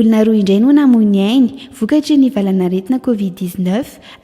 olona roa indray no namoy ny ainy vokatry ny valanaretina covid-19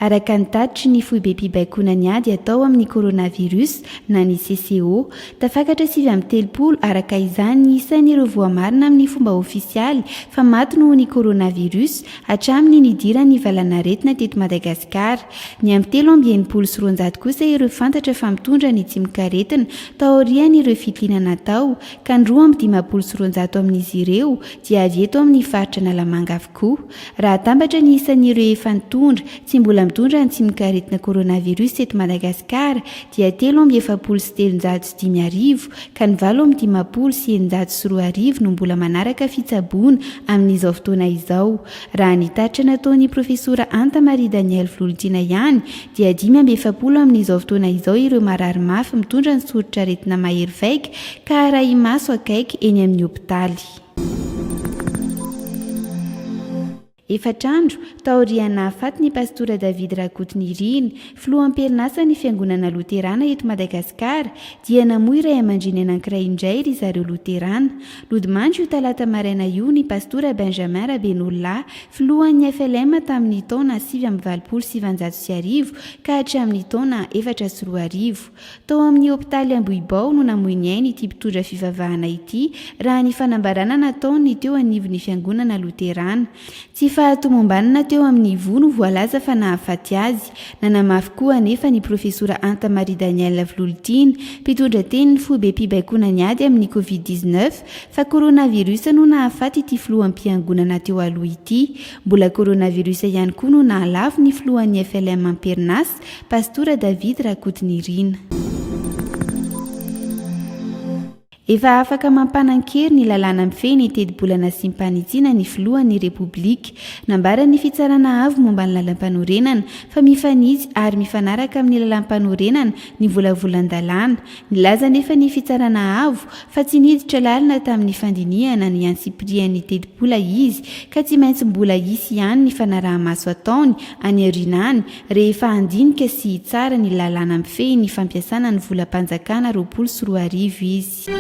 araka ny tatitry ny foibe mpibaikona ny ady atao amin'ny coronavirus na ny CCO. Tafakatra 7 araka izany ny isan'ireo voamarina amin'ny fomba ofisialy fa maty noho ny coronavirus hatramin'ny nidiran'ny valanaretina teto Madagasikara. Ny amin'ny 7 kosa ireo fantatra fa mitondra ny tsy mikaretina taorian'ireo fitiliana natao ka ny 9 amin'izy ireo dia avy eto amin'ny faritra Nalamanga avokoa. Raha tambatra ny isan'ireo efa nitondra tsy mbola mitondra ny tsy mikaretina coronavirus teto Madagasikara dia 3,705 ka ny 9,902 no mbola manaraka fitsaboana amin'izao fotoana izao. Raha ny tatitra nataon'ny profesora Anta Maria Daniel Volotina ihany dia 540 amin'izao fotoana izao ireo marary mafy mitondra ny soritra aretina mahery vaika ka arahy maso akaiky eny amin'ny hopitaly. Efatrandro taoriana afaty ny pastora David Rakotonirina, filoam-perinasa ny fiangonana Luterana eto Madagasikara dia namoy iray aman-dreny anankiray indray ry zareo Luterana. Lodimandry io talata maraina io ny pastora Benjamin Rabenolla, filohan'ny FLM tamin'ny taona 7,730 ka hatramin'ny taona 4,400. Tao amin'ny hopitaly Ambohibao no namoy ny ainy ity mpitondra fivavahana ity raha ny fanambarana nataony teo anivon'ny fiangonana Luterana. Tsy fahatomombanana teo amin'ny vono voalaza fa nahafaty azy. Nanamafy koa anefa ny profesora Anta Maria Daniel Volotina, mpitondra teny ny foibe mpibaikona ny ady amin'ny covid-19 fa coronavirus no nahafaty ity filoham-piangonana teo aloha ity. Mbola coronavirus ihany koa no nahalavo ny filohan'ny FLM Ampernas, pastora David Rakotonirina. Efa afaka mampanan-kery ny lalàna mifehy ny tedi-bolana sy mpanitsina ny filohan'ny Repoblika. Nambara ny fitsarana avo momba ny lalam-panorenana fa mifanitsy ary mifanaraka amin'ny lalam-panorenana ny volavolan-dalàna. Nilaza nefa ny fitsarana avo fa tsy niditra lalina tamin'ny fandinihana ny ansiprian'ny tedi-bola izy ka tsy maintsy mbola isy ihany ny fanaraha-maso ataony any aorianany rehefa andinika sy tsara ny lalàna mifehy ny fampiasana ny volam-panjakana 24 izy.